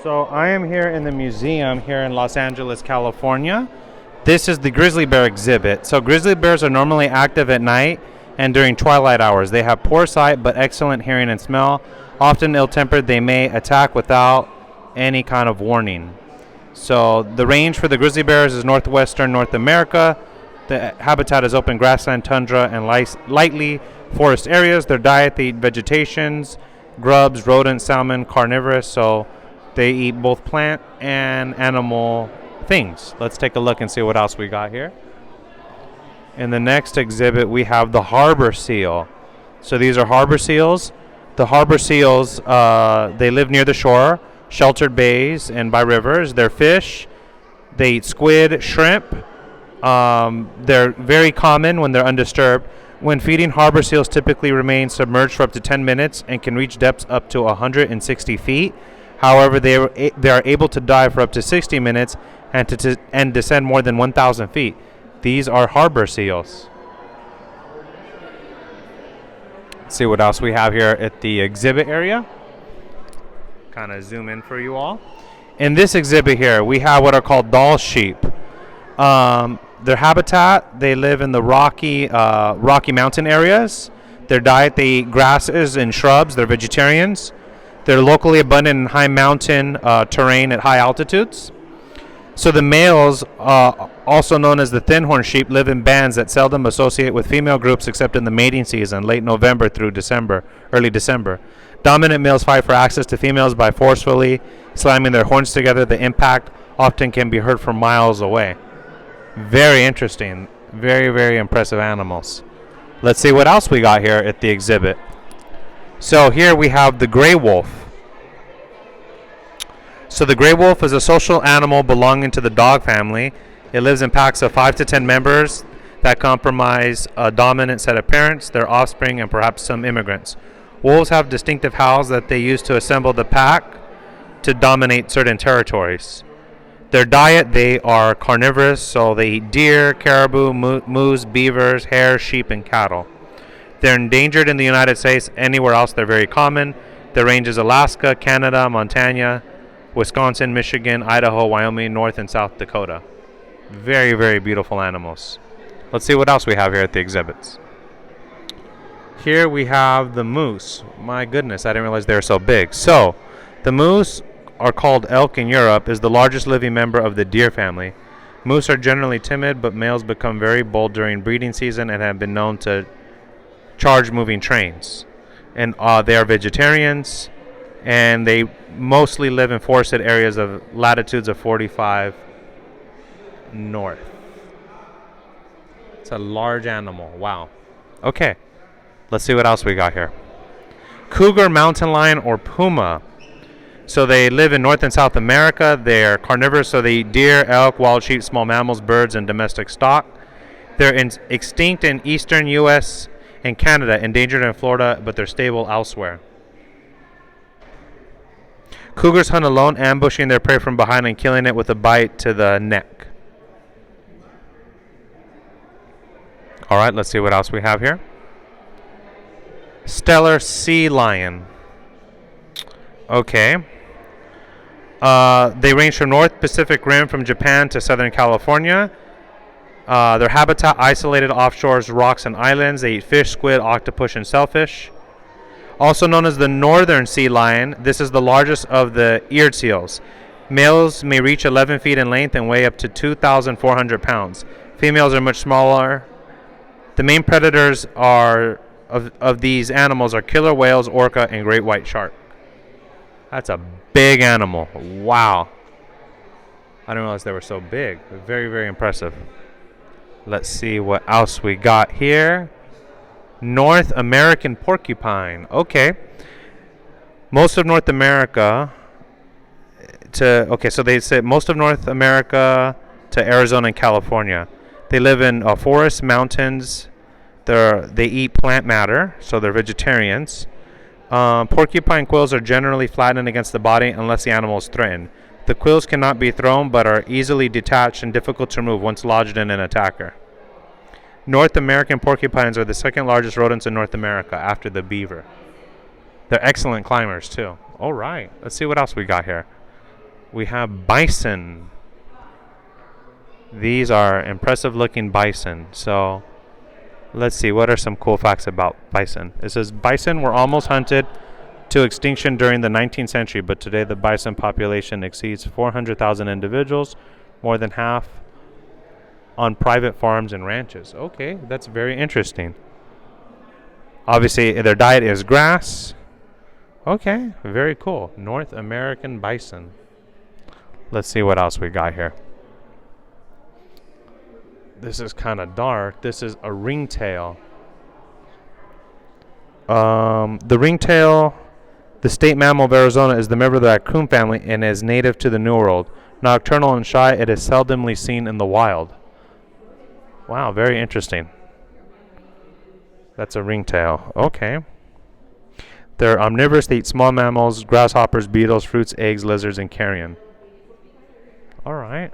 So I am here in the museum here in Los Angeles, California. This is the grizzly bear exhibit. So grizzly bears are normally active at night and during twilight hours. They have poor sight but excellent hearing and smell. Often ill-tempered, they may attack without any kind of warning. So the range for the grizzly bears is northwestern North America. The habitat is open grassland, tundra, and lightly forest areas. Their diet, they eat vegetations, grubs, rodents, salmon, carnivorous. So they eat both plant and animal things. Let's take a look and see what else we got here. In the next exhibit, we have the harbor seal. So these are harbor seals. The harbor seals, they live near the shore, sheltered bays, and by rivers. They're fish. They eat squid, shrimp. They're very common when they're undisturbed. When feeding, harbor seals typically remain submerged for up to 10 minutes and can reach depths up to 160 feet. However, they are able to dive for up to 60 minutes and descend more than 1,000 feet. These are harbor seals. Let's see what else we have here at the exhibit area. Kind of zoom in for you all. In this exhibit here, we have what are called Dall sheep. Their habitat, they live in the Rocky Mountain areas. Their diet, they eat grasses and shrubs. They're vegetarians. They're locally abundant in high mountain terrain at high altitudes. So the males, also known as the thin-horn sheep, live in bands that seldom associate with female groups except in the mating season, late November through early December. Dominant males fight for access to females by forcefully slamming their horns together. The impact often can be heard from miles away. Very interesting. Very, very impressive animals. Let's see what else we got here at the exhibit. So here we have the gray wolf. So the gray wolf is a social animal belonging to the dog family. It lives in packs of 5 to 10 members that comprise a dominant set of parents, their offspring, and perhaps some immigrants. Wolves have distinctive howls that they use to assemble the pack to dominate certain territories. Their diet, they are carnivorous, so they eat deer, caribou, moose, beavers, hares, sheep, and cattle. They're endangered in the United States. Anywhere else, they're very common. Their range is Alaska, Canada, Montana, Wisconsin, Michigan, Idaho, Wyoming, North and South Dakota. Very, very beautiful animals. Let's see what else we have here at the exhibits. Here we have the moose. My goodness, I didn't realize they were so big. So, the moose are called elk in Europe, is the largest living member of the deer family. Moose are generally timid, but males become very bold during breeding season and have been known to charge moving trains. And they are vegetarians, and they mostly live in forested areas of latitudes of 45 north. It's a large animal. Wow. Okay. Let's see what else we got here. Cougar, mountain lion, or puma. So they live in North and South America. They're carnivorous, so they eat deer, elk, wild sheep, small mammals, birds, and domestic stock. They're extinct in eastern U.S. and Canada, endangered in Florida, but they're stable elsewhere. Cougars hunt alone, ambushing their prey from behind and killing it with a bite to the neck. All right, let's see what else we have here. Steller sea lion. Okay. They range from North Pacific Rim from Japan to Southern California. Their habitat, isolated offshores, rocks, and islands. They eat fish, squid, octopus, and shellfish. Also known as the northern sea lion, this is the largest of the eared seals. Males may reach 11 feet in length and weigh up to 2,400 pounds. Females are much smaller. The main predators of these animals are killer whales, orca, and great white shark. That's a big animal. Wow. I didn't realize they were so big. Very, very impressive. Let's see what else we got here. North American porcupine. Okay. Most of North America so they say most of North America to Arizona and California. They live in forests, mountains. They eat plant matter, so they're vegetarians. Porcupine quills are generally flattened against the body unless the animal is threatened. The quills cannot be thrown but are easily detached and difficult to remove once lodged in an attacker. North American porcupines are the second largest rodents in North America after the beaver. They're excellent climbers too. All right, let's see what else we got here. We have bison. These are impressive looking bison. So let's see, what are some cool facts about bison? It says bison were almost hunted to extinction during the 19th century, but today the bison population exceeds 400,000 individuals, more than half on private farms and ranches. Okay, that's very interesting. Obviously, their diet is grass. Okay, very cool. North American bison. Let's see what else we got here. This is kind of dark. This is a ringtail. The ringtail, the state mammal of Arizona, is the member of the raccoon family and is native to the New World. Nocturnal and shy, it is seldomly seen in the wild. Wow, very interesting. That's a ringtail. Okay. They're omnivorous. They eat small mammals, grasshoppers, beetles, fruits, eggs, lizards, and carrion. All right.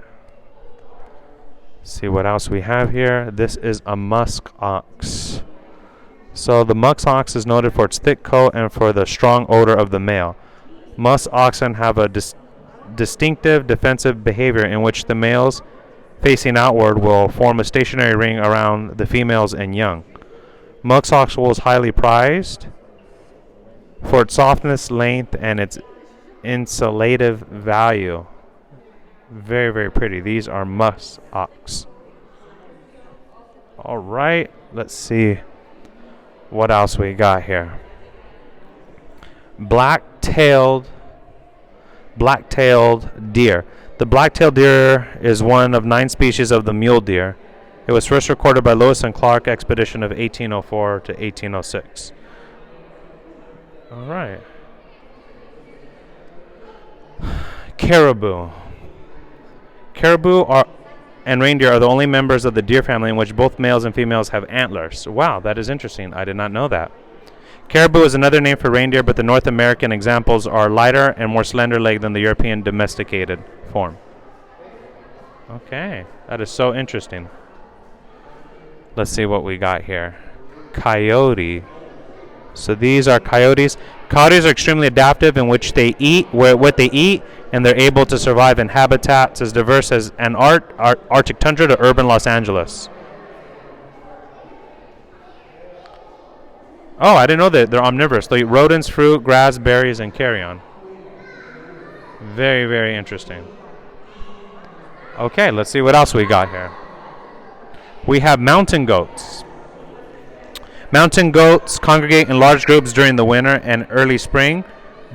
See what else we have here. This is a musk ox. So the musk ox is noted for its thick coat and for the strong odor of the male. Musk oxen have a distinctive defensive behavior in which the males facing outward will form a stationary ring around the females and young. Musk ox wool is highly prized for its softness, length, and its insulative value. Very, very pretty. These are musk ox. All right, let's see what else we got here. Black-tailed deer. The black-tailed deer is one of 9 species of the mule deer. It was first recorded by Lewis and Clark expedition of 1804 to 1806. All right. Caribou. Caribou and reindeer are the only members of the deer family in which both males and females have antlers. Wow, that is interesting. I did not know that. Caribou is another name for reindeer, but the North American examples are lighter and more slender-legged than the European domesticated form. Okay, that is so interesting. Let's see what we got here. Coyote. So these are coyotes. Coyotes are extremely adaptive in which they eat, what they eat, and they're able to survive in habitats as diverse as an Arctic tundra to urban Los Angeles. Oh, I didn't know that they're omnivorous. They eat rodents, fruit, grass, berries, and carrion. Very, very interesting. Okay, let's see what else we got here. We have mountain goats. Mountain goats congregate in large groups during the winter and early spring,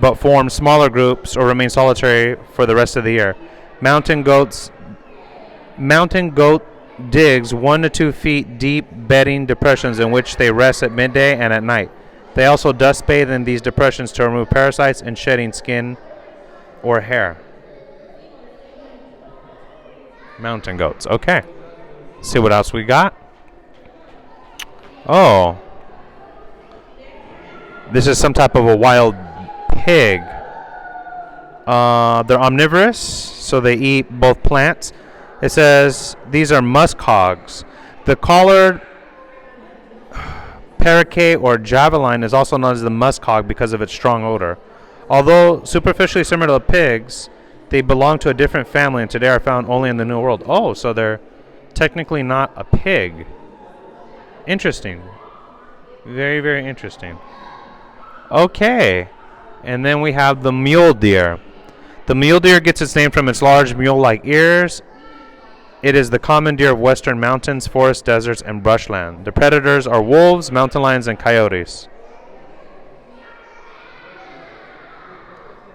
but form smaller groups or remain solitary for the rest of the year. Mountain goat digs 1 to 2 feet deep bedding depressions in which they rest at midday and at night. They also dust bathe in these depressions to remove parasites and shedding skin or hair. Mountain goats. Okay. See what else we got. Oh. This is some type of a wild pig. They're omnivorous, so they eat both plants. It says these are musk hogs. The collared parakeet or javelin is also known as the musk hog because of its strong odor. Although superficially similar to pigs, they belong to a different family and today are found only in the New World. Oh, so they're technically not a pig. Interesting. Very, very interesting. Okay. And then we have the mule deer. The mule deer gets its name from its large mule-like ears. It is the common deer of western mountains, forests, deserts, and brushland. The predators are wolves, mountain lions, and coyotes.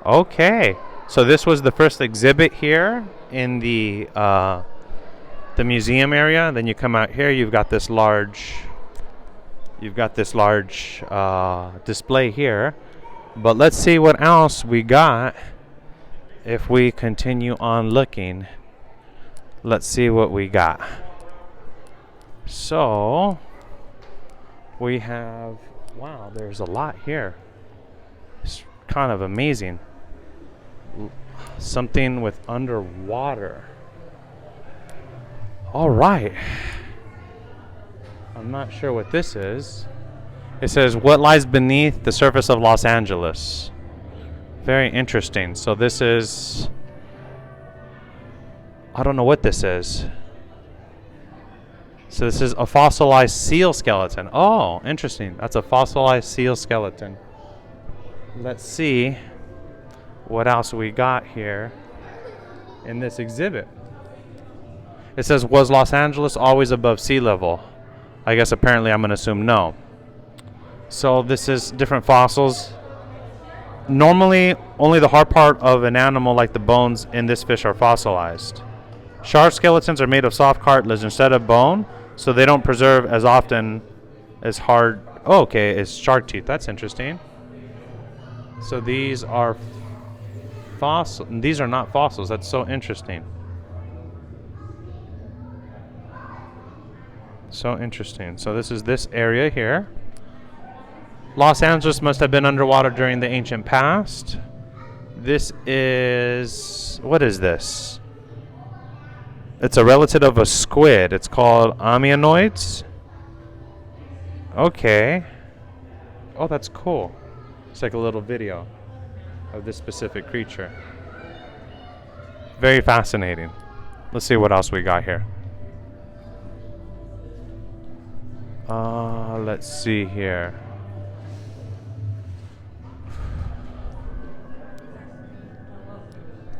Okay. So this was the first exhibit here in the museum area. Then you come out here, you've got this large display here. But let's see what else we got if we continue on looking. Let's see what we got. So we have, wow, there's a lot here. It's kind of amazing. Something with underwater. All right. I'm not sure what this is. It says, what lies beneath the surface of Los Angeles? Very interesting. So this is I don't know what this is. So this is a fossilized seal skeleton. Oh, interesting. That's a fossilized seal skeleton. Let's see what else we got here in this exhibit. It says, was Los Angeles always above sea level? I guess apparently I'm going to assume no. So this is different fossils. Normally, only the hard part of an animal like the bones in this fish are fossilized. Shark skeletons are made of soft cartilage instead of bone, so they don't preserve as often as hard. Oh, okay, it's shark teeth. That's interesting. So these are fossil. These are not fossils. That's so interesting. So interesting. So this is this area here. Los Angeles must have been underwater during the ancient past. This is, what is this? It's a relative of a squid. It's called ammonoids. Okay. Oh, that's cool. It's like a little video of this specific creature. Very fascinating. Let's see what else we got here. Let's see here.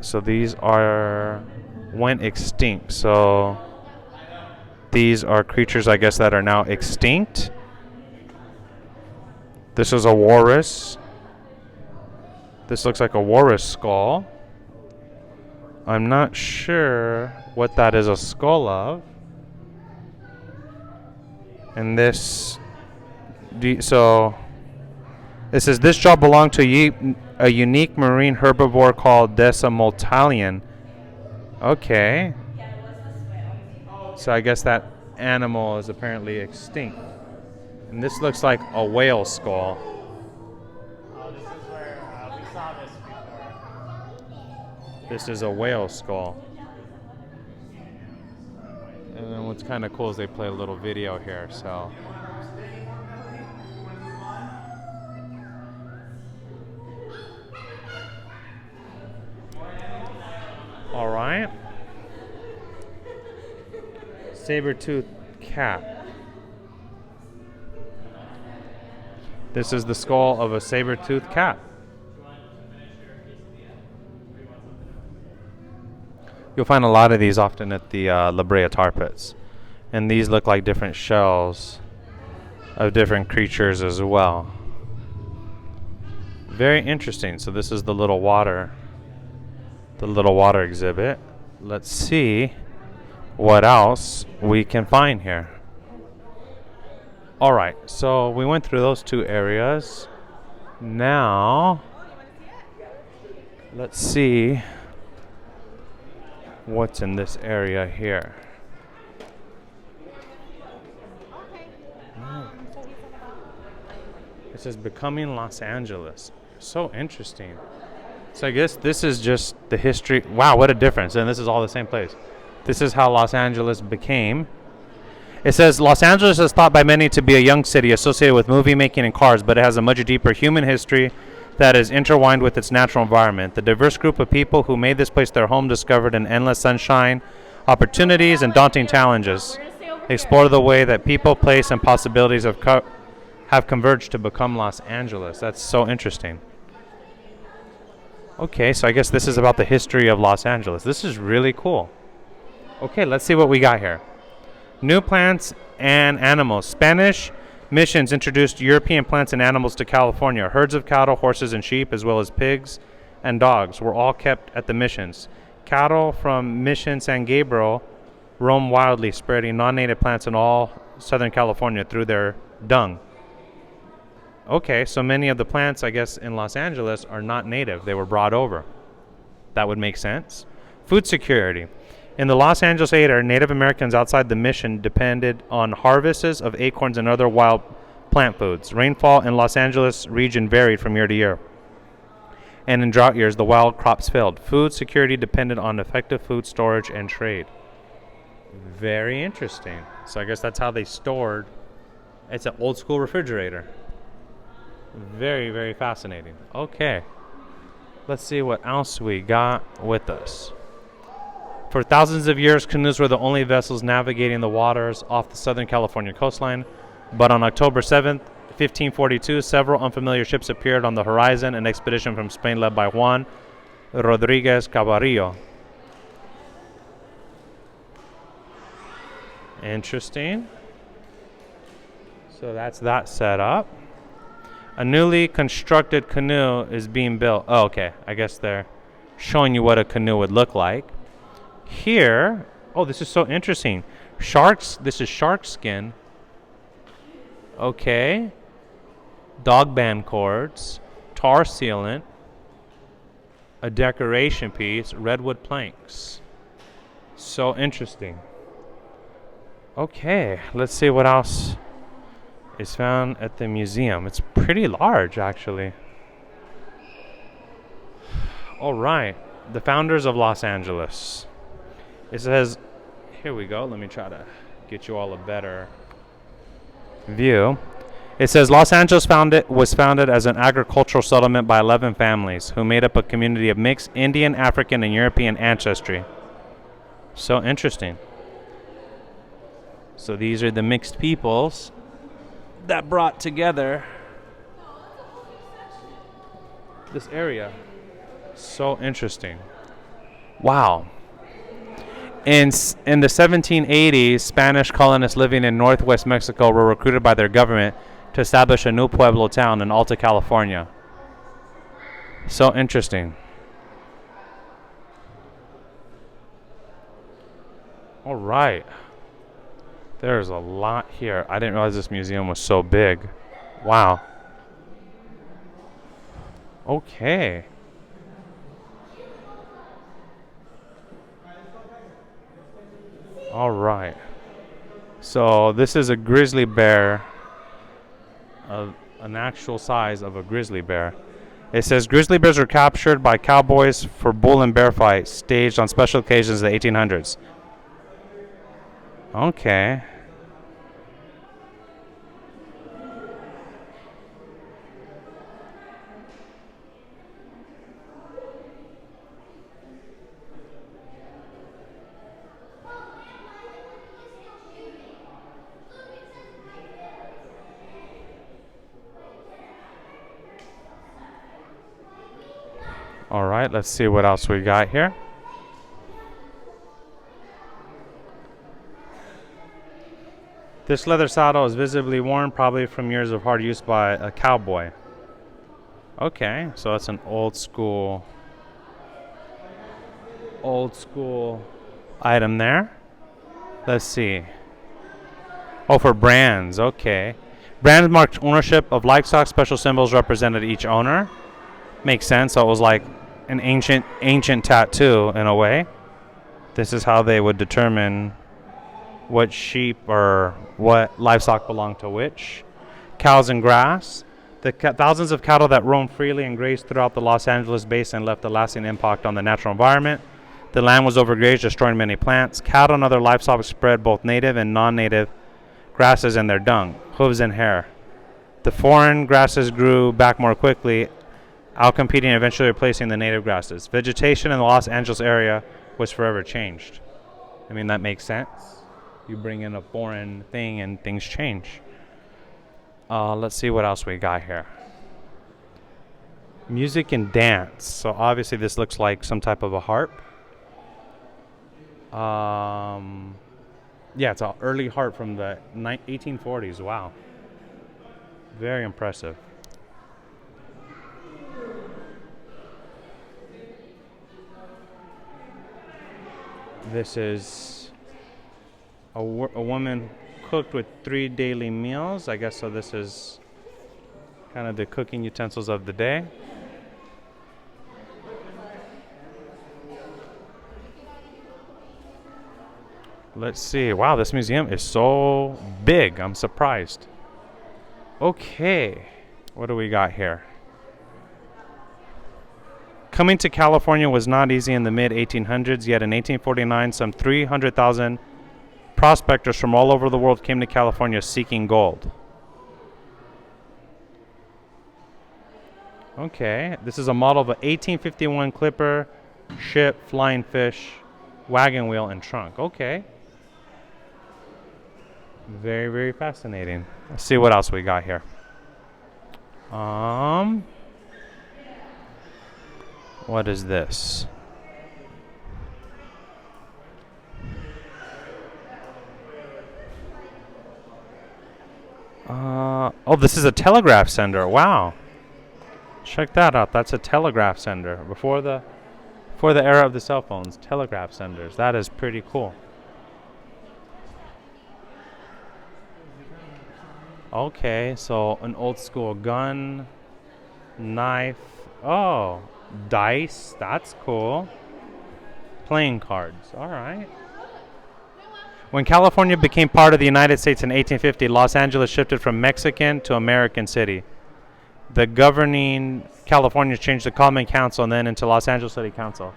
So these went extinct. So these are creatures, I guess, that are now extinct. This is a walrus. This looks like a walrus skull. I'm not sure what that is a skull of. And this, so it says this jaw belonged to a unique marine herbivore called Decimotalion. Okay. So I guess that animal is apparently extinct. And this looks like a whale skull. Oh, this is where we saw this before. This is a whale skull. And then what's kind of cool is they play a little video here, so. All right. Saber-toothed cat. This is the skull of a saber-toothed cat. You'll find a lot of these often at the La Brea tar pits. And these look like different shells of different creatures as well. Very interesting. So this is the little water exhibit. Let's see what else we can find here. All right, so we went through those two areas. Now, let's see what's in this area here. It says Becoming Los Angeles. So interesting. So I guess this is just the history. Wow, what a difference. And this is all the same place. This is how Los Angeles became. It says Los Angeles is thought by many to be a young city associated with movie making and cars, but it has a much deeper human history that is intertwined with its natural environment. The diverse group of people who made this place their home discovered an endless sunshine, opportunities, and daunting challenges. Explore the way that people, place, and possibilities have converged to become Los Angeles. That's so interesting. Okay, so I guess this is about the history of Los Angeles. This is really cool. Okay, let's see what we got here. New plants and animals. Spanish missions introduced European plants and animals to California. Herds of cattle, horses, and sheep, as well as pigs and dogs, were all kept at the missions. Cattle from Mission San Gabriel roam wildly, spreading non-native plants in all Southern California through their dung. Okay, so many of the plants, I guess, in Los Angeles are not native. They were brought over. That would make sense. Food security. In the Los Angeles area, Native Americans outside the mission depended on harvests of acorns and other wild plant foods. Rainfall in Los Angeles region varied from year to year. And in drought years, the wild crops failed. Food security depended on effective food storage and trade. Very interesting. So I guess that's how they stored. It's an old school refrigerator. Very, very fascinating. Okay. Let's see what else we got with us. For thousands of years, canoes were the only vessels navigating the waters off the Southern California coastline. But on October 7th, 1542, several unfamiliar ships appeared on the horizon, an expedition from Spain led by Juan Rodriguez Cabarillo. Interesting. So that's that set up. A newly constructed canoe is being built. Oh, okay. I guess they're showing you what a canoe would look like. Here, oh, this is so interesting. Sharks, this is shark skin. Okay. Dog band cords, tar sealant, a decoration piece, redwood planks. So interesting. Okay, let's see what else is found at the museum. It's pretty large, actually. All right, the founders of Los Angeles. It says, here we go. Let me try to get you all a better view. It says Los Angeles was founded as an agricultural settlement by 11 families who made up a community of mixed Indian, African, and European ancestry. So interesting. So these are the mixed peoples that brought together this area. So interesting. Wow. In the 1780s, Spanish colonists living in northwest Mexico were recruited by their government to establish a new Pueblo town in Alta California. So interesting. All right. There's a lot here. I didn't realize this museum was so big. Wow. Okay. All right. So this is a grizzly bear, an actual size of a grizzly bear. It says grizzly bears were captured by cowboys for bull and bear fights staged on special occasions in the 1800s. Okay. All right, let's see what else we got here. This leather saddle is visibly worn, probably from years of hard use by a cowboy. Okay, so that's an old school item there. Let's see. Oh, for brands, okay. Brands marked ownership of livestock. Special symbols represented each owner. Makes sense. So it was like an ancient tattoo in a way. This is how they would determine what sheep or what livestock belonged to which. Cows and grass. The thousands of cattle that roamed freely and grazed throughout the Los Angeles basin left a lasting impact on the natural environment. The land was overgrazed, destroying many plants. Cattle and other livestock spread both native and non-native grasses in their dung, hooves, and hair. The foreign grasses grew back more quickly, outcompeting and eventually replacing the native grasses. Vegetation in the Los Angeles area was forever changed. I mean, that makes sense. You bring in a foreign thing and things change. Let's see what else we got here. Music and dance. So obviously this looks like some type of a harp. Yeah, it's an early harp from the 1840s. Wow. Very impressive. This is a woman cooked with 3 daily meals. I guess so. This is kind of the cooking utensils of the day. Let's see. Wow, this museum is so big. I'm surprised. Okay. What do we got here? Coming to California was not easy in the mid-1800s, yet in 1849, some 300,000 prospectors from all over the world came to California seeking gold. Okay, this is a model of an 1851 clipper ship Flying Fish wagon wheel, and trunk. Okay. Very, very fascinating. Let's see what else we got here. What is this? Oh, this is a telegraph sender. Wow. Check that out. That's a telegraph sender. Before the era of the cell phones, telegraph senders. That is pretty cool. Okay, so an old school gun, knife. Oh, dice. That's cool. Playing cards. All right. When California became part of the United States in 1850, Los Angeles shifted from Mexican to American city. The governing California changed the Common Council and then into Los Angeles City Council.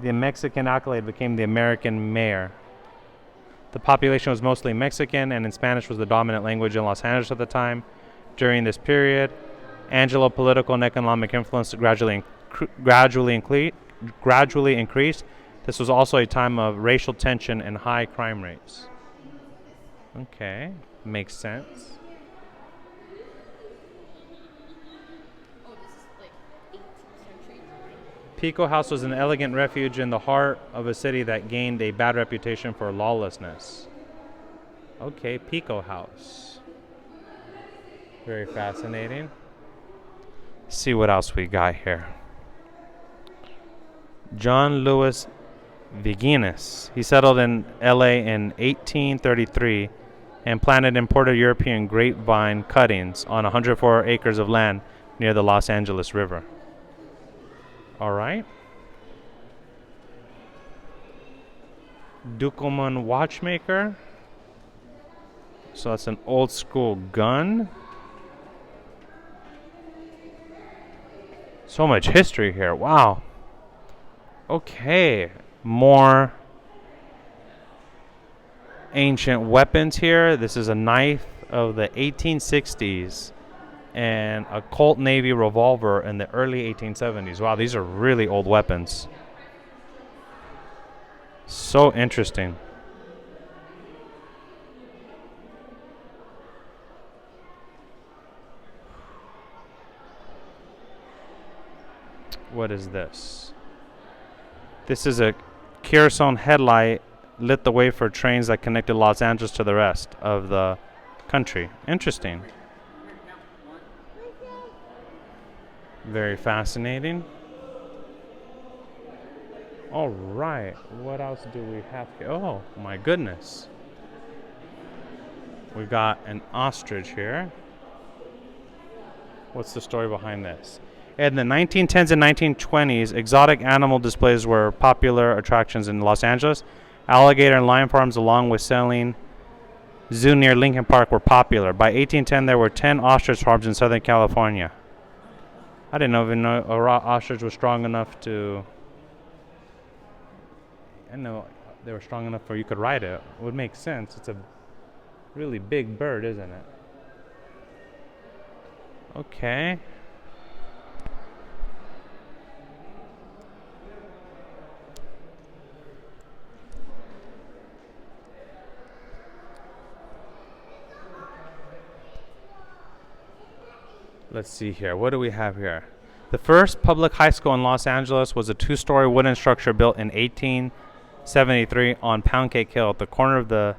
The Mexican accolade became the American mayor. The population was mostly Mexican, and in Spanish was the dominant language in Los Angeles at the time. During this period, Angelo political and economic influence gradually increased. This was also a time of racial tension and high crime rates. Okay, makes sense. Oh, this is like 18th century. Pico House was an elegant refuge in the heart of a city that gained a bad reputation for lawlessness. Okay, Pico House. Very fascinating. See what else we got here. John Louis Viginis. He settled in LA in 1833 and planted imported European grapevine cuttings on 104 acres of land near the Los Angeles River. All right. Dukelman watchmaker. So that's an old school gun. So much history here. Wow. Okay. More ancient weapons here. This is a knife of the 1860s and a Colt Navy revolver in the early 1870s. Wow, these are really old weapons. So interesting. What is this? This is a kerosene headlight lit the way for trains that connected Los Angeles to the rest of the country. Interesting. Very fascinating. All right. What else do we have here? Oh, my goodness. We've got an ostrich here. What's the story behind this? In the 1910s and 1920s, exotic animal displays were popular attractions in Los Angeles. Alligator and lion farms, along with Selling Zoo near Lincoln Park, were popular. By 1810, there were 10 ostrich farms in Southern California. I didn't even know a raw ostrich was strong enough to... I know they were strong enough for you could ride it. It would make sense. It's a really big bird, isn't it? Okay. Let's see here. What do we have here? The first public high school in Los Angeles was a two-story wooden structure built in 1873 on Pound Cake Hill at the corner of the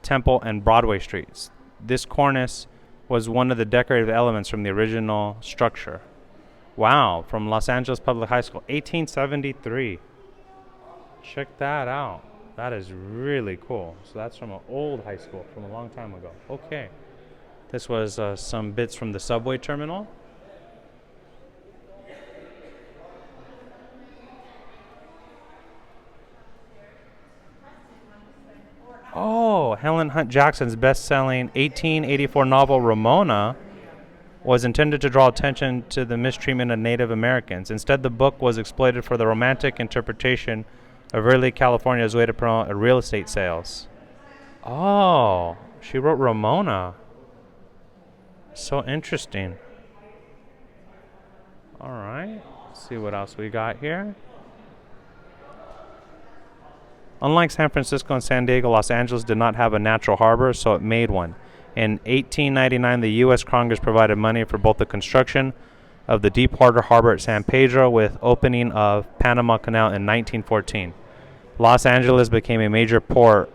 Temple and Broadway streets. This cornice was one of the decorative elements from the original structure. Wow, from Los Angeles Public High School, 1873. Check that out. That is really cool. So that's from an old high school from a long time ago. Okay. This was some bits from the subway terminal. Oh, Helen Hunt Jackson's best-selling 1884 novel Ramona was intended to draw attention to the mistreatment of Native Americans. Instead, the book was exploited for the romantic interpretation of early California as a way to promote real estate sales. Oh, she wrote Ramona. So interesting. All right. Let's see what else we got here. Unlike San Francisco and San Diego, Los Angeles did not have a natural harbor, so it made one. In 1899, the U.S. Congress provided money for both the construction of the deepwater harbor at San Pedro with opening of Panama Canal in 1914. Los Angeles became a major port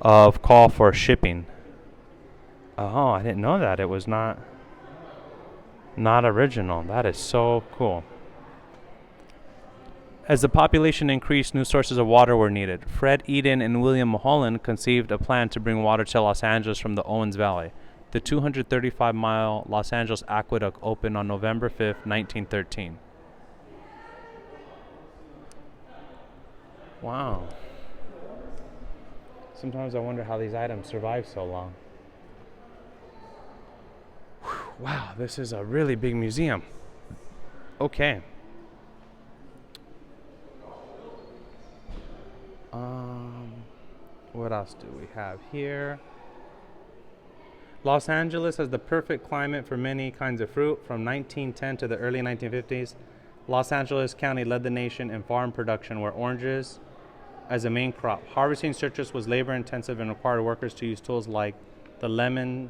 of call for shipping. Oh, I didn't know that. It was not original. That is so cool. As the population increased, new sources of water were needed. Fred Eden and William Mulholland conceived a plan to bring water to Los Angeles from the Owens Valley. The 235-mile Los Angeles Aqueduct opened on November 5th, 1913. Wow. Sometimes I wonder how these items survive so long. Whew, wow, this is a really big museum. Okay. What else do we have here? Los Angeles has the perfect climate for many kinds of fruit. From 1910 to the early 1950s, Los Angeles County led the nation in farm production, where oranges as a main crop. Harvesting citrus was labor intensive and required workers to use tools like the lemon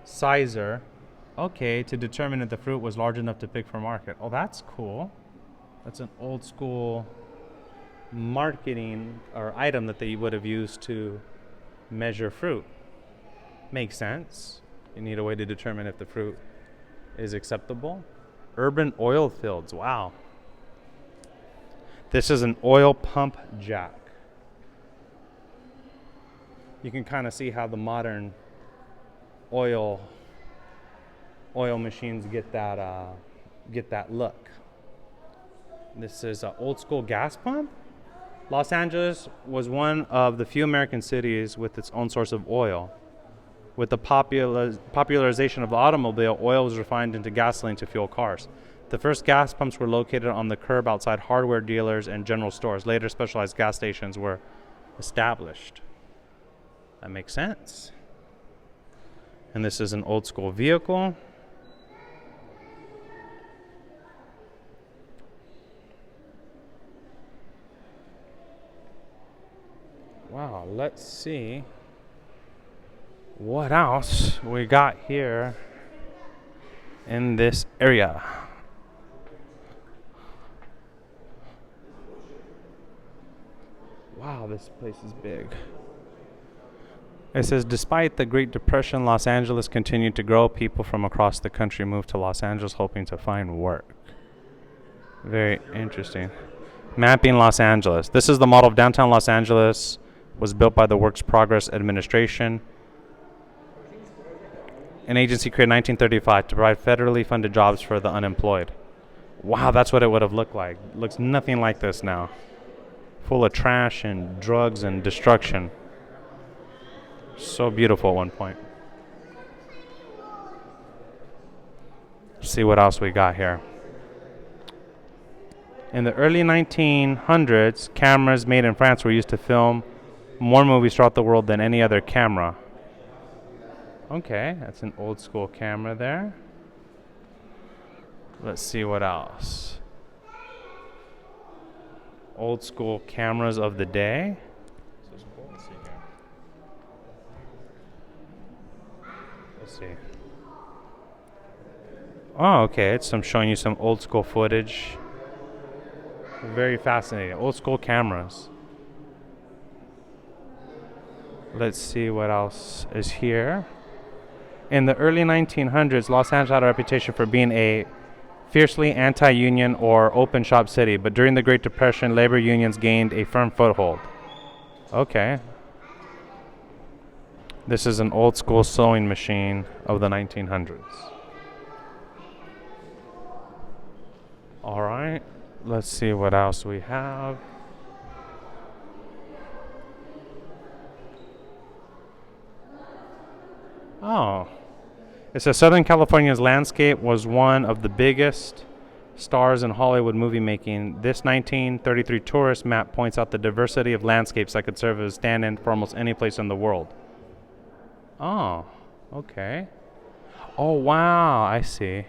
sizer, to determine if the fruit was large enough to pick for market. Oh, that's cool. That's an old school marketing or item that they would have used to measure fruit. Makes sense. You need a way to determine if the fruit is acceptable. Urban oil fields. Wow. This is an oil pump jack. You can kind of see how the modern oil machines get that look. This is an old school gas pump. Los Angeles was one of the few American cities with its own source of oil. With the popularization of the automobile, oil was refined into gasoline to fuel cars. The first gas pumps were located on the curb outside hardware dealers and general stores. Later, specialized gas stations were established. That makes sense. And this is an old school vehicle. Wow, let's see what else we got here in this area. Wow, this place is big. It says, despite the Great Depression, Los Angeles continued to grow. People from across the country moved to Los Angeles hoping to find work. Very interesting. Mapping Los Angeles. This is the model of downtown Los Angeles. Was built by the Works Progress Administration, an agency created in 1935 to provide federally funded jobs for the unemployed. Wow, that's what it would have looked like. Looks nothing like this now. Full of trash and drugs and destruction. So beautiful at one point. Let's see what else we got here. In the early 1900s, cameras made in France were used to film more movies throughout the world than any other camera. Okay, that's an old school camera there. Let's see what else. Old school cameras of the day. Let's see. Oh, okay, I'm showing you some old school footage. Very fascinating. Old school cameras. Let's see what else is here. In the early 1900s, Los Angeles had a reputation for being a fiercely anti-union or open shop city, but during the Great Depression, labor unions gained a firm foothold. Okay. This is an old school sewing machine of the 1900s. All right. Let's see what else we have. Oh. It says Southern California's landscape was one of the biggest stars in Hollywood movie making. This 1933 tourist map points out the diversity of landscapes that could serve as a stand-in for almost any place in the world. Oh, okay. Oh, wow, I see.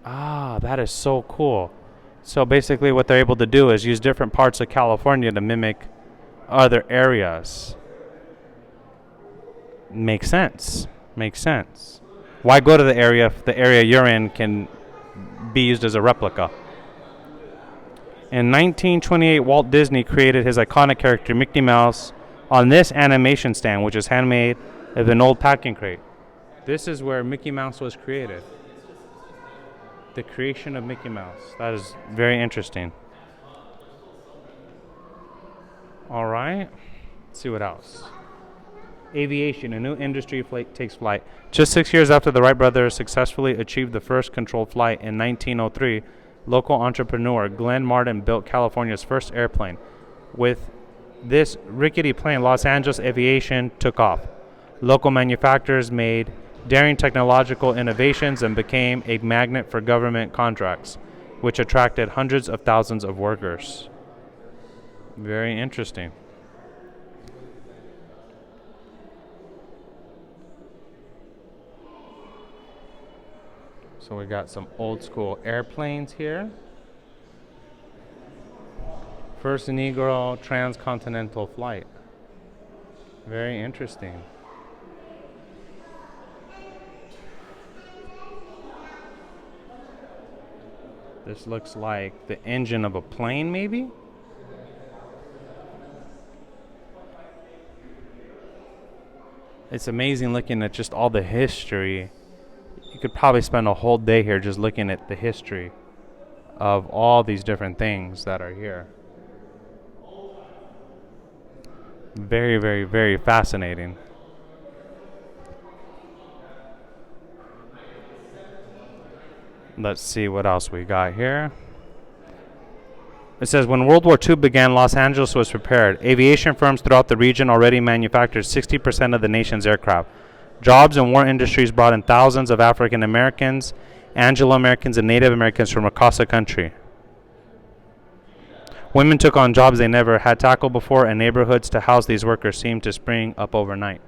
Ah, that is so cool. So basically, what they're able to do is use different parts of California to mimic other areas. Makes sense. Makes sense. Why go to the area if the area you're in can be used as a replica? In 1928, Walt Disney created his iconic character Mickey Mouse on this animation stand, which is handmade of an old packing crate. This is where Mickey Mouse was created. The creation of Mickey Mouse. That is very interesting. All right. Let's see what else. Aviation, a new industry takes flight. Just 6 years after the Wright brothers successfully achieved the first controlled flight in 1903, local entrepreneur Glenn Martin built California's first airplane. With this rickety plane, Los Angeles aviation took off. Local manufacturers made daring technological innovations and became a magnet for government contracts, which attracted hundreds of thousands of workers. Very interesting. So we got some old school airplanes here. First Negro transcontinental flight. Very interesting. This looks like the engine of a plane, maybe? It's amazing looking at just all the history. You could probably spend a whole day here just looking at the history of all these different things that are here. Very, very, very fascinating. Let's see what else we got here. It says, when World War II began, Los Angeles was prepared. Aviation firms throughout the region already manufactured 60% of the nation's aircraft. Jobs in war industries brought in thousands of African Americans, Anglo Americans, and Native Americans from across the country. Women took on jobs they never had tackled before, and neighborhoods to house these workers seemed to spring up overnight.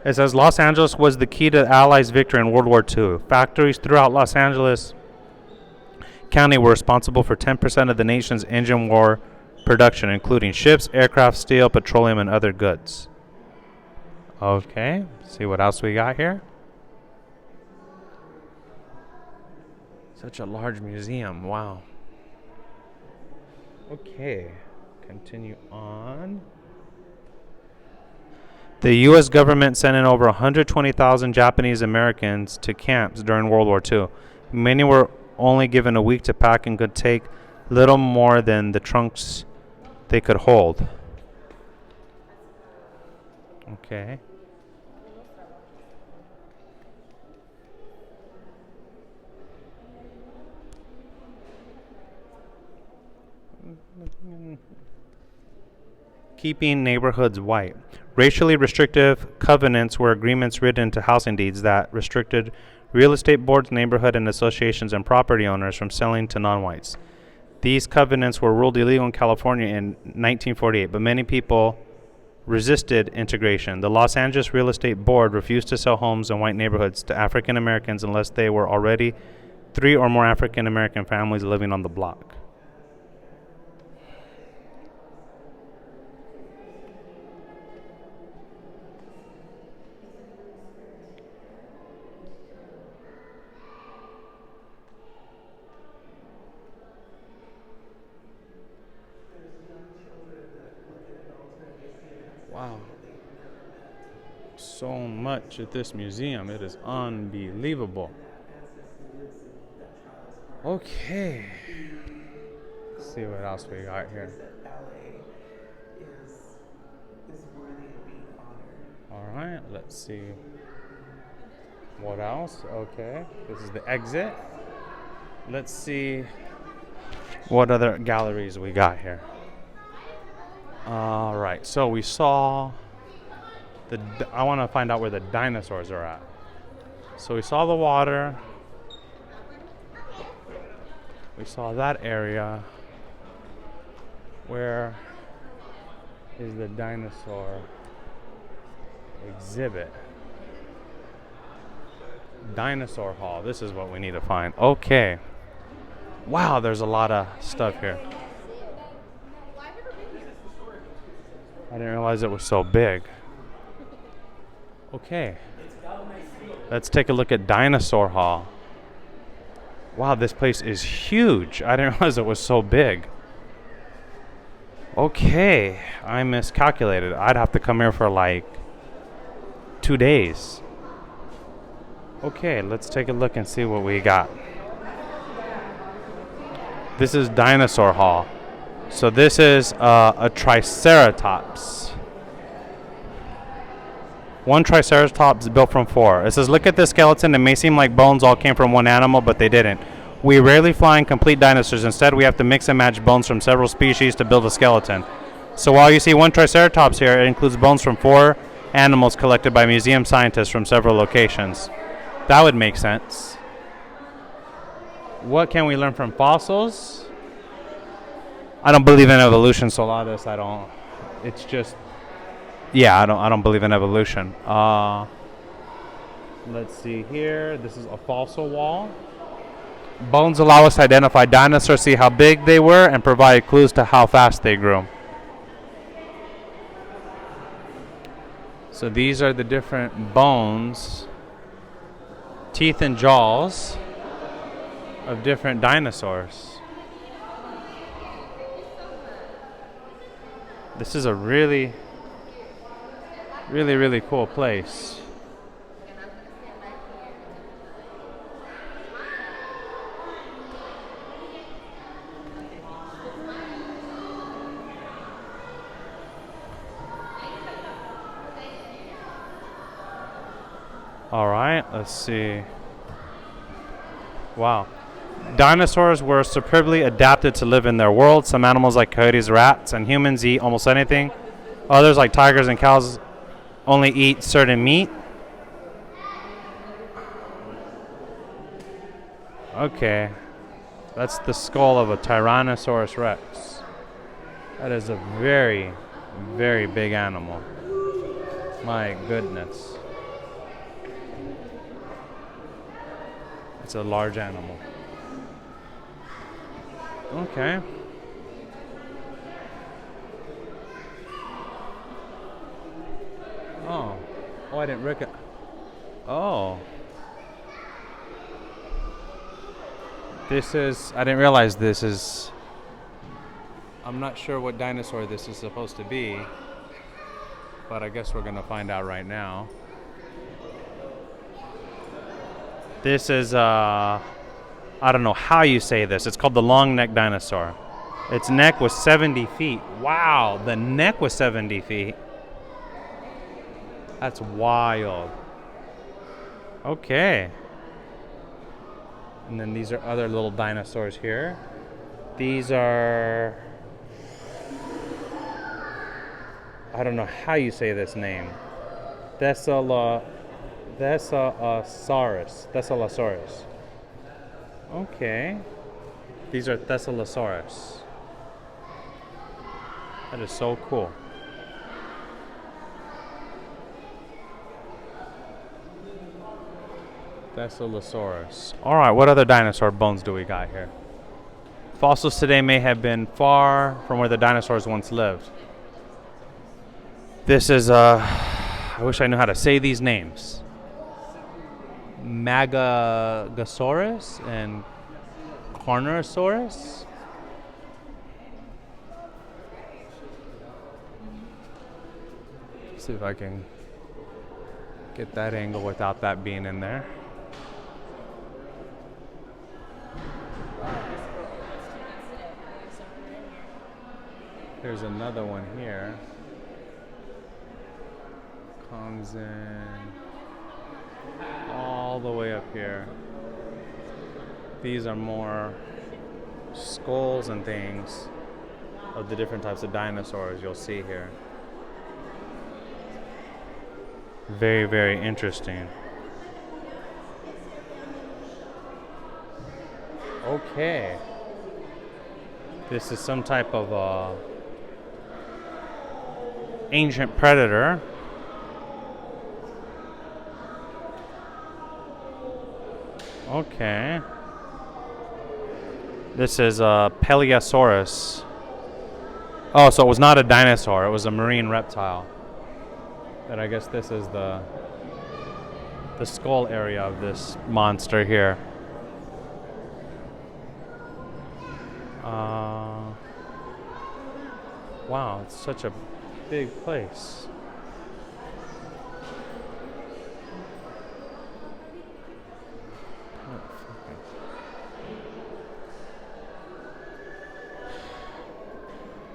It says Los Angeles was the key to the Allies' victory in World War II. Factories throughout Los Angeles County were responsible for 10% of the nation's engine war production, including ships, aircraft, steel, petroleum, and other goods. Okay, see what else we got here. Such a large museum, wow. Okay, continue on. The U.S. government sent in over 120,000 Japanese Americans to camps during World War II. Many were only given a week to pack and could take little more than the trunks they could hold. Okay. Keeping neighborhoods white. Racially restrictive covenants were agreements written into housing deeds that restricted real estate boards, neighborhood and associations, and property owners from selling to non-whites. These covenants were ruled illegal in California in 1948, but many people resisted integration. The Los Angeles Real Estate Board refused to sell homes in white neighborhoods to African Americans unless they were already 3 or more African American families living on the block. Wow. So much at this museum. It is unbelievable. Okay. Let's see what else we got here. All right, let's see. What else? Okay. This is the exit. Let's see what other galleries we got here. All right, so we saw I want to find out where the dinosaurs are at. So we saw the water. We saw that area. Where is the dinosaur? exhibit. Dinosaur Hall. This is what we need to find. Okay. Wow, there's a lot of stuff here. I didn't realize it was so big. Okay. Let's take a look at Dinosaur Hall. Wow, this place is huge. I didn't realize it was so big. Okay, I miscalculated. I'd have to come here for like 2 days. Okay, let's take a look and see what we got. This is Dinosaur Hall. So this is a Triceratops. One Triceratops built from 4. It says, look at this skeleton. It may seem like bones all came from one animal, but they didn't. We rarely find complete dinosaurs. Instead, we have to mix and match bones from several species to build a skeleton. So while you see one Triceratops here, it includes bones from 4 animals collected by museum scientists from several locations. That would make sense. What can we learn from fossils? I don't believe in evolution, so a lot of this I don't. It's just, yeah, I don't believe in evolution. Let's see here. This is a fossil wall. Bones allow us to identify dinosaurs, see how big they were, and provide clues to how fast they grew. So these are the different bones, teeth and jaws of different dinosaurs. This is a really cool place. All right, let's see. Wow. Dinosaurs were superbly adapted to live in their world. Some animals like coyotes, rats, and humans eat almost anything. Others like tigers and cows only eat certain meat. Okay. That's the skull of a Tyrannosaurus Rex. That is a very, very big animal. My goodness. It's a large animal. Okay. Oh, I didn't recognize. Oh. This is, I didn't realize this is, I'm not sure what dinosaur this is supposed to be, but I guess we're going to find out right now. This is, I don't know how you say this. It's called the long-necked dinosaur. Its neck was 70 feet. Wow, the neck was 70 feet. That's wild. Okay. And then these are other little dinosaurs here. These are, I don't know how you say this name. Thesalosaurus. Okay. These are Thesalosaurus. That is so cool. Thesalosaurus. All right, what other dinosaur bones do we got here? Fossils today may have been far from where the dinosaurs once lived. This is, I wish I knew how to say these names. Magagasaurus and Carnosaurus. See if I can get that angle without that being in there. There's another one here. Comes in all the way up here. These are more skulls and things of the different types of dinosaurs you'll see here. Very, very interesting. Okay. This is some type of ancient predator. Okay. This is a Peleosaurus. Oh, so it was not a dinosaur. It was a marine reptile. And I guess this is the skull area of this monster here. Wow, it's such a big place.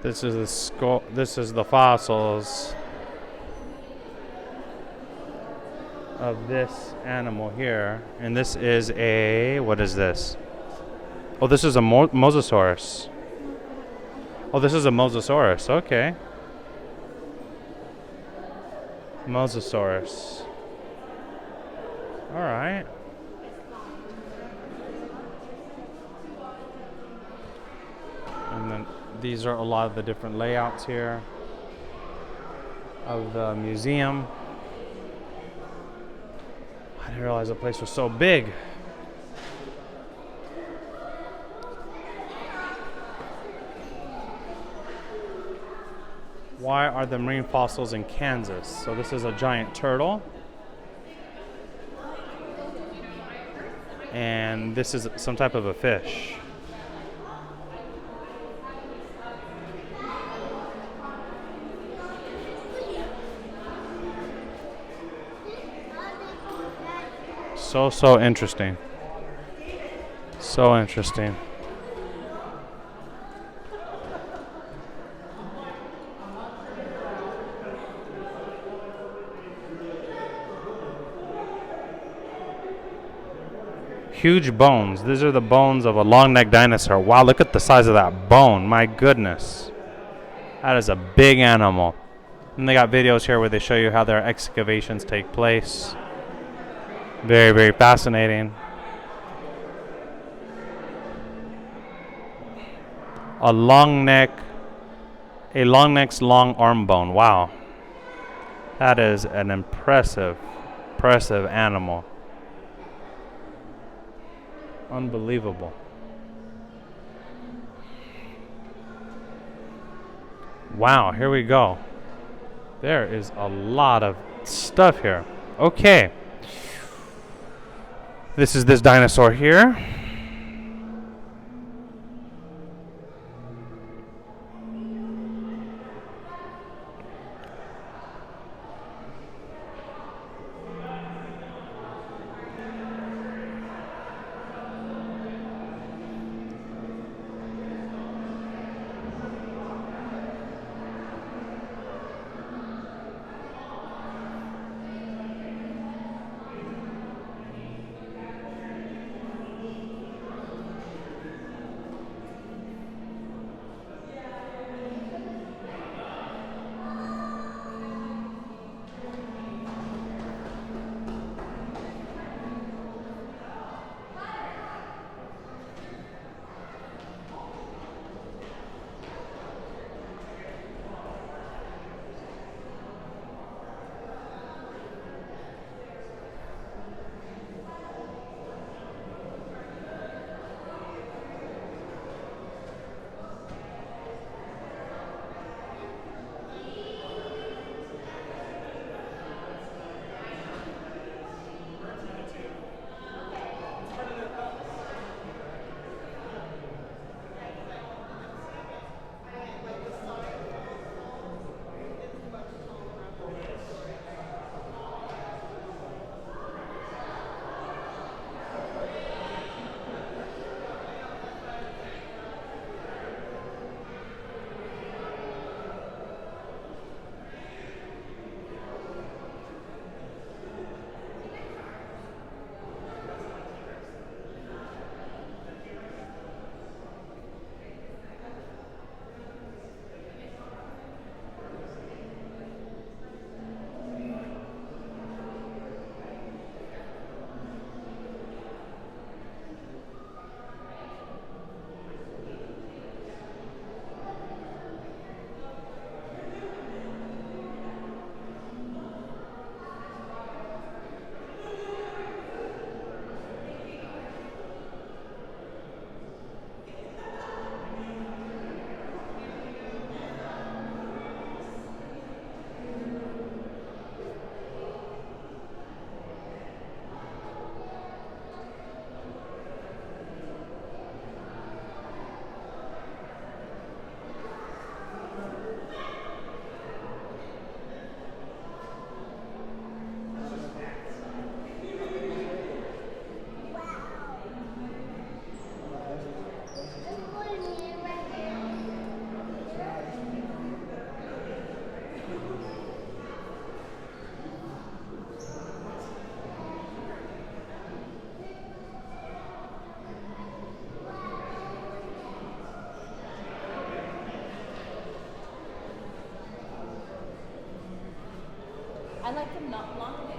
This is the skull. This is the fossils of this animal here, and this is a, what is this? Oh, this is a mosasaurus. Oh, this is a mosasaurus. Okay. Mosasaurus. All right. And then these are a lot of the different layouts here of the museum. I didn't realize the place was so big. Why are the marine fossils in Kansas? So this is a giant turtle. And this is some type of a fish. So interesting. So interesting. Huge bones. These are the bones of a long-necked dinosaur. Wow, look at the size of that bone. My goodness. That is a big animal. And they got videos here where they show you how their excavations take place. Very, very fascinating. A long neck's long arm bone. Wow. That is an impressive animal. Unbelievable. Wow, here we go. There is a lot of stuff here. Okay. This is this dinosaur here. like them not long.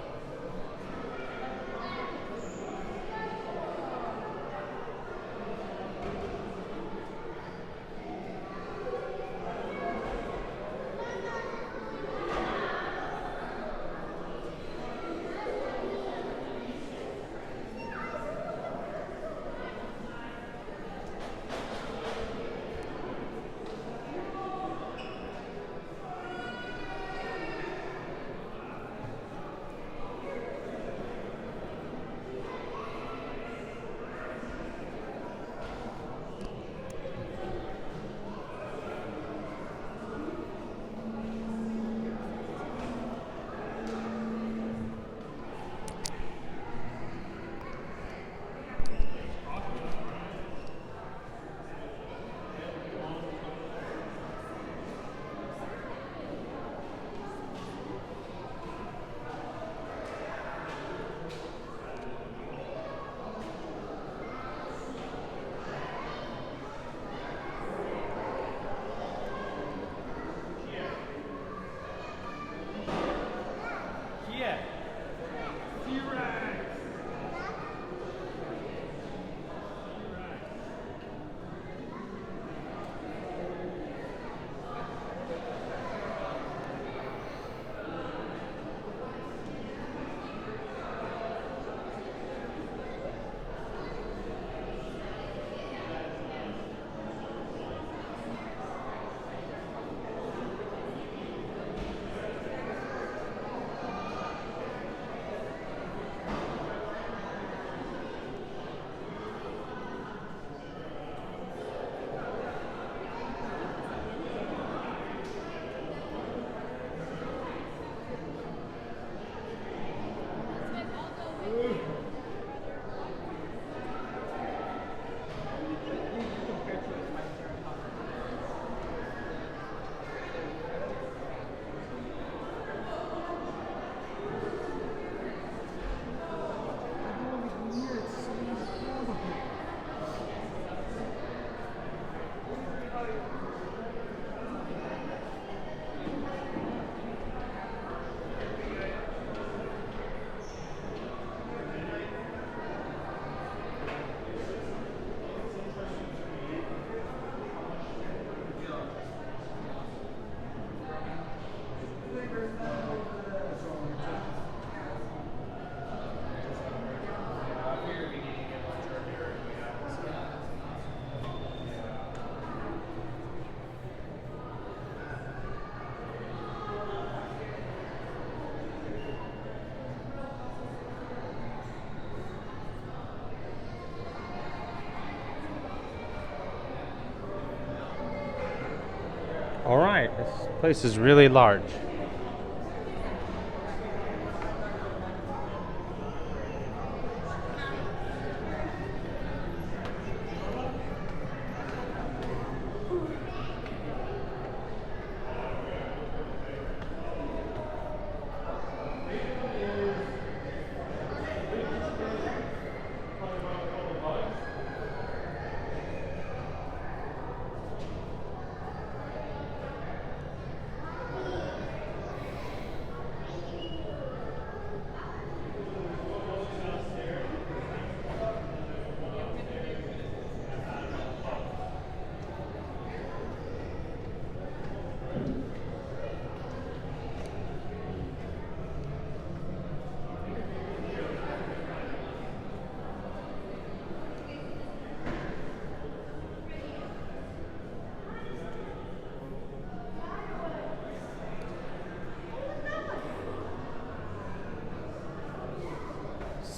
All right, this place is really large.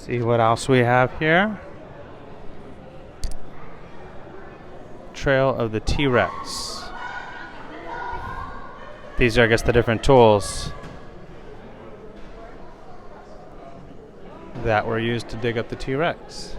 See what else we have here. Trail of the T-Rex. These are, I guess, the different tools that were used to dig up the T-Rex.